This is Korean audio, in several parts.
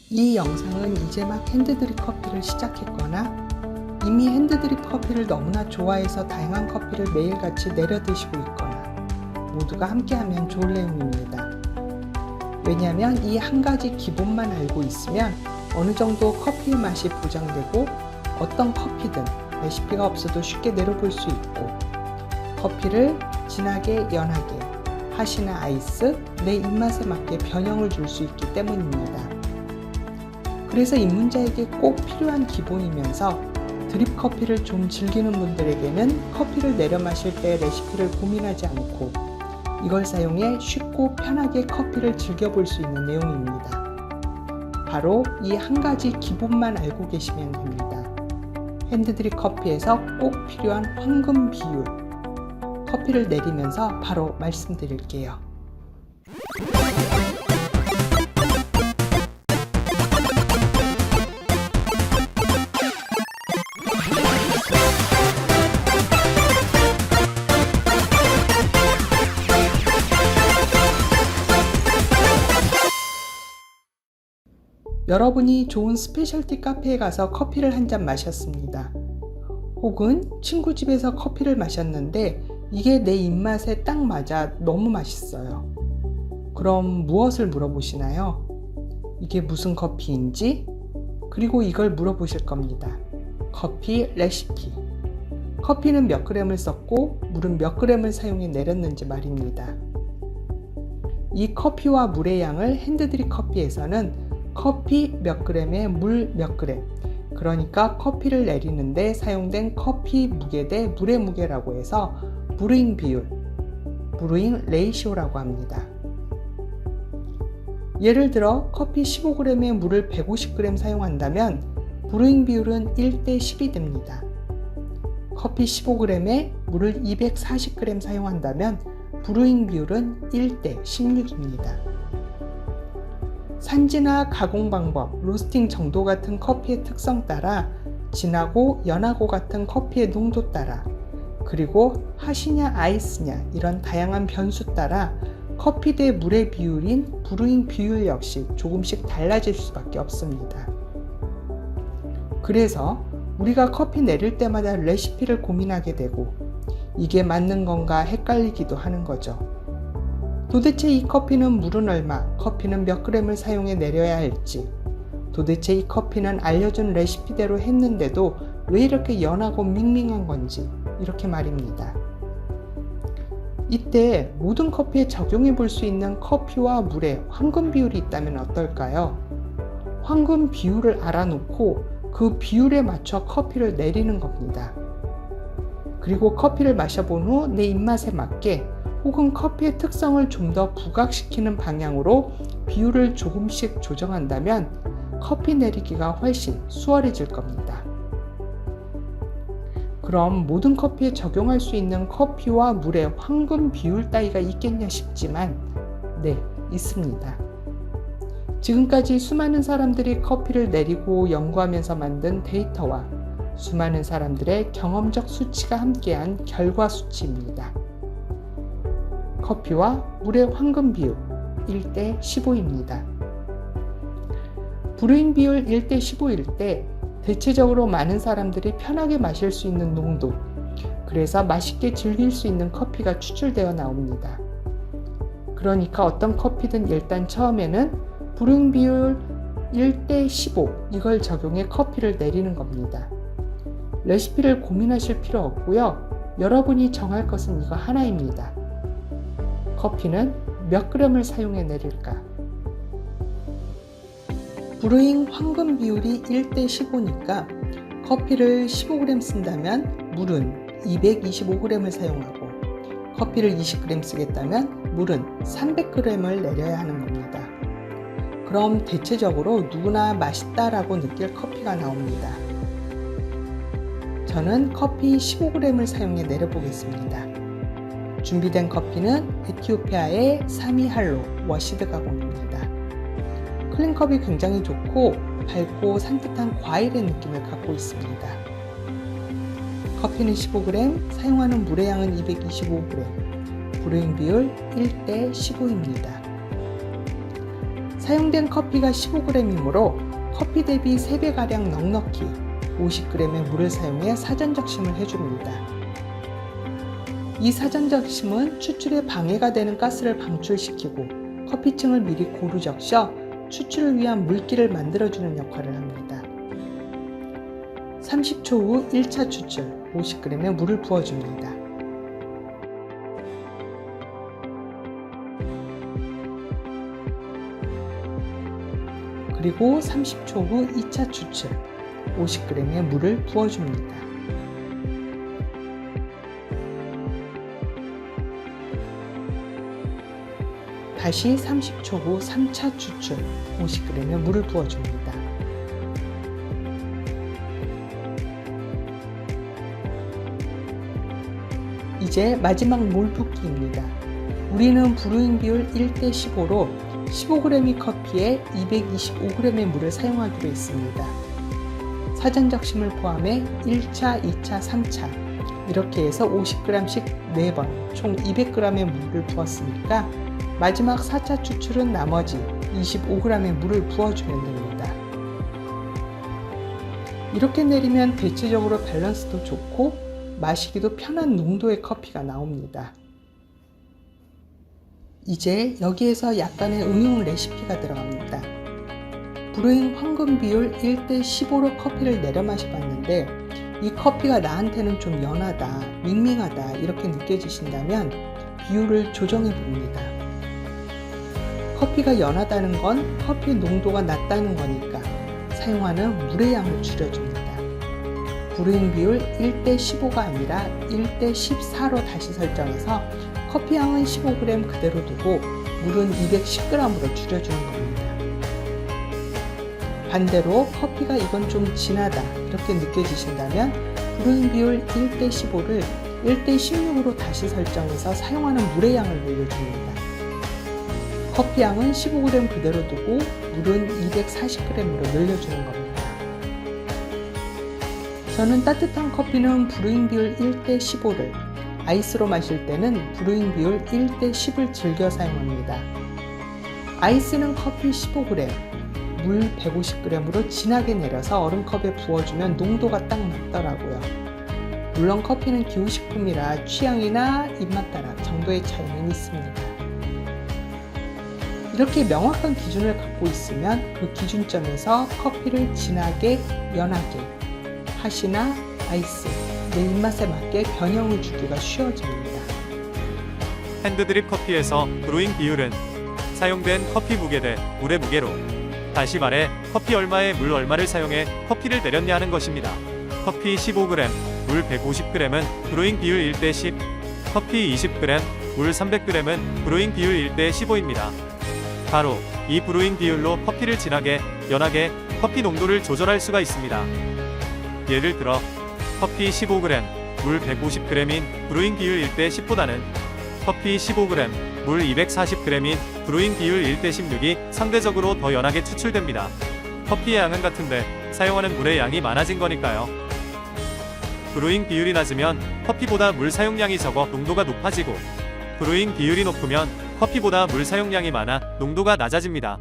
이 영상은 이제 막 핸드드립 커피를 시작했거나 이미 핸드드립 커피를 너무나 좋아해서 다양한 커피를 매일같이 내려 드시고 있거나 모두가 함께하면 좋을 내용입니다. 왜냐하면 이 한 가지 기본만 알고 있으면 어느 정도 커피의 맛이 보장되고 어떤 커피든 레시피가 없어도 쉽게 내려볼 수 있고 커피를 진하게 연하게 핫이나 아이스 내 입맛에 맞게 변형을 줄 수 있기 때문입니다. 그래서 입문자에게 꼭 필요한 기본이면서 드립 커피를 좀 즐기는 분들에게는 커피를 내려 마실 때 레시피를 고민하지 않고 이걸 사용해 쉽고 편하게 커피를 즐겨볼 수 있는 내용입니다. 바로 이 한 가지 기본만 알고 계시면 됩니다. 핸드드립 커피에서 꼭 필요한 황금 비율, 커피를 내리면서 바로 말씀드릴게요. 여러분이 좋은 스페셜티 카페에 가서 커피를 한 잔 마셨습니다. 혹은 친구 집에서 커피를 마셨는데 이게 내 입맛에 딱 맞아 너무 맛있어요. 그럼 무엇을 물어보시나요? 이게 무슨 커피인지? 그리고 이걸 물어보실 겁니다. 커피 레시피. 커피는 몇 그램을 썼고 물은 몇 그램을 사용해 내렸는지 말입니다. 이 커피와 물의 양을 핸드드립 커피에서는 커피 몇 그램에 물 몇 그램, 그러니까 커피를 내리는데 사용된 커피 무게 대 물의 무게라고 해서 브루잉 비율, 브루잉 레이시오라고 합니다. 예를 들어 커피 15g에 물을 150g 사용한다면 브루잉 비율은 1대 10이 됩니다. 커피 15g에 물을 240g 사용한다면 브루잉 비율은 1대 16입니다. 산지나 가공 방법, 로스팅 정도 같은 커피의 특성 따라 진하고 연하고 같은 커피의 농도 따라 그리고 핫이냐 아이스냐 이런 다양한 변수 따라 커피 대 물의 비율인 브루잉 비율 역시 조금씩 달라질 수밖에 없습니다. 그래서 우리가 커피 내릴 때마다 레시피를 고민하게 되고 이게 맞는 건가 헷갈리기도 하는 거죠. 도대체 이 커피는 물은 얼마, 커피는 몇 그램을 사용해 내려야 할지, 도대체 이 커피는 알려준 레시피대로 했는데도 왜 이렇게 연하고 밍밍한 건지, 이렇게 말입니다. 이때 모든 커피에 적용해 볼 수 있는 커피와 물의 황금 비율이 있다면 어떨까요? 황금 비율을 알아놓고 그 비율에 맞춰 커피를 내리는 겁니다. 그리고 커피를 마셔본 후 내 입맛에 맞게 혹은 커피의 특성을 좀 더 부각시키는 방향으로 비율을 조금씩 조정한다면 커피 내리기가 훨씬 수월해질 겁니다. 그럼 모든 커피에 적용할 수 있는 커피와 물의 황금 비율 따위가 있겠냐 싶지만 네, 있습니다. 지금까지 수많은 사람들이 커피를 내리고 연구하면서 만든 데이터와 수많은 사람들의 경험적 수치가 함께한 결과 수치입니다. 커피와 물의 황금 비율 1대 15입니다. 브루잉 비율 1대 15일 때 대체적으로 많은 사람들이 편하게 마실 수 있는 농도, 그래서 맛있게 즐길 수 있는 커피가 추출되어 나옵니다. 그러니까 어떤 커피든 일단 처음에는 브루잉 비율 1대 15 이걸 적용해 커피를 내리는 겁니다. 레시피를 고민하실 필요 없고요. 여러분이 정할 것은 이거 하나입니다. 커피는 몇 그램을 사용해 내릴까? 브루잉 황금 비율이 1대 15니까 커피를 15g 쓴다면 물은 225g을 사용하고 커피를 20g 쓰겠다면 물은 300g을 내려야 하는 겁니다. 그럼 대체적으로 누구나 맛있다라고 느낄 커피가 나옵니다. 저는 커피 15g을 사용해 내려보겠습니다. 준비된 커피는 에티오피아의 사미할로 워시드 가공입니다. 클린컵이 굉장히 좋고 밝고 산뜻한 과일의 느낌을 갖고 있습니다. 커피는 15g, 사용하는 물의 양은 225g, 브루잉 비율 1대 15입니다. 사용된 커피가 15g이므로 커피 대비 3배가량 넉넉히 50g의 물을 사용해 사전 적심을 해줍니다. 이 사전 적심은 추출에 방해가 되는 가스를 방출시키고 커피층을 미리 고루 적셔 추출을 위한 물기를 만들어주는 역할을 합니다. 30초 후 1차 추출 50g의 물을 부어줍니다. 그리고 30초 후 2차 추출 50g의 물을 부어줍니다. 다시 30초 후 3차 추출 50g의 물을 부어줍니다. 이제 마지막 물 붓기입니다. 우리는 브루잉 비율 1:15로 15g의 커피에 225g의 물을 사용하기로 했습니다. 사전 적심을 포함해 1차, 2차, 3차 이렇게 해서 50g씩 4번 총 200g의 물을 부었으니까 마지막 4차 추출은 나머지 25g의 물을 부어주면 됩니다. 이렇게 내리면 대체적으로 밸런스도 좋고 마시기도 편한 농도의 커피가 나옵니다. 이제 여기에서 약간의 응용 레시피가 들어갑니다. 브루잉 황금 비율 1:15로 커피를 내려 마셔봤는데 이 커피가 나한테는 좀 연하다, 밍밍하다 이렇게 느껴지신다면 비율을 조정해 봅니다. 커피가 연하다는 건 커피 농도가 낮다는 거니까 사용하는 물의 양을 줄여줍니다. 브루잉 비율 1:15가 아니라 1:14로 다시 설정해서 커피 양은 15g 그대로 두고 물은 210g으로 줄여주는 겁니다. 반대로 커피가 이건 좀 진하다 이렇게 느껴지신다면 브루잉 비율 1:15를 1:16으로 다시 설정해서 사용하는 물의 양을 늘려줍니다. 커피 양은 15g 그대로 두고 물은 240g으로 늘려주는 겁니다. 저는 따뜻한 커피는 브루잉 비율 1:15를 아이스로 마실 때는 브루잉 비율 1:10을 즐겨 사용합니다. 아이스는 커피 15g, 물 150g으로 진하게 내려서 얼음컵에 부어주면 농도가 딱 맞더라고요. 물론 커피는 기후식품이라 취향이나 입맛 따라 정도의 차이는 있습니다. 이렇게 명확한 기준을 갖고 있으면 그 기준점에서 커피를 진하게, 연하게, 핫이나 아이스, 내 입맛에 맞게 변형을 주기가 쉬워집니다. 핸드드립 커피에서 브루잉 비율은 사용된 커피 무게 대 물의 무게로, 다시 말해 커피 얼마에 물 얼마를 사용해 커피를 내렸냐 하는 것입니다. 커피 15g, 물 150g은 브루잉 비율 1:10, 커피 20g, 물 300g은 브루잉 비율 1:15입니다. 바로 이 브루잉 비율로 커피를 진하게, 연하게 커피 농도를 조절할 수가 있습니다. 예를 들어 커피 15g, 물 150g인 브루잉 비율 1:10보다는 커피 15g, 물 240g인 브루잉 비율 1:16이 상대적으로 더 연하게 추출됩니다. 커피의 양은 같은데 사용하는 물의 양이 많아진 거니까요. 브루잉 비율이 낮으면 커피보다 물 사용량이 적어 농도가 높아지고, 브루잉 비율이 높으면 커피보다 물 사용량이 많아 농도가 낮아집니다.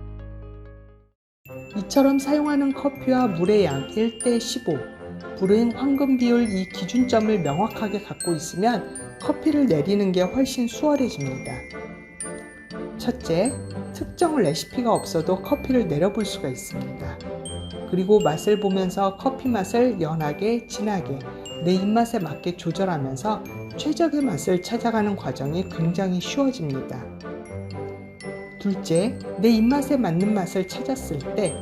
이처럼 사용하는 커피와 물의 양 1:15, 브루잉 황금 비율 이 기준점을 명확하게 갖고 있으면 커피를 내리는 게 훨씬 수월해집니다. 첫째, 특정 레시피가 없어도 커피를 내려볼 수가 있습니다. 그리고 맛을 보면서 커피 맛을 연하게, 진하게, 내 입맛에 맞게 조절하면서 최적의 맛을 찾아가는 과정이 굉장히 쉬워집니다. 둘째, 내 입맛에 맞는 맛을 찾았을 때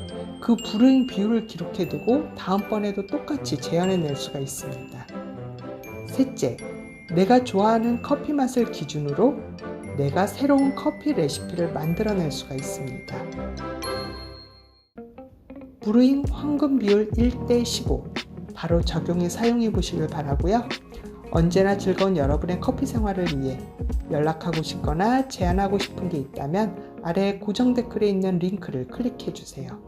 그 브루잉 비율을 기록해두고 다음번에도 똑같이 재현해낼 수가 있습니다. 셋째, 내가 좋아하는 커피 맛을 기준으로 내가 새로운 커피 레시피를 만들어낼 수가 있습니다. 브루잉 황금 비율 1:15 바로 적용해 사용해 보시길 바라고요. 언제나 즐거운 여러분의 커피 생활을 위해 연락하고 싶거나 제안하고 싶은 게 있다면 아래 고정 댓글에 있는 링크를 클릭해 주세요.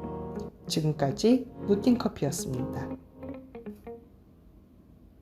지금까지 무띵커피였습니다.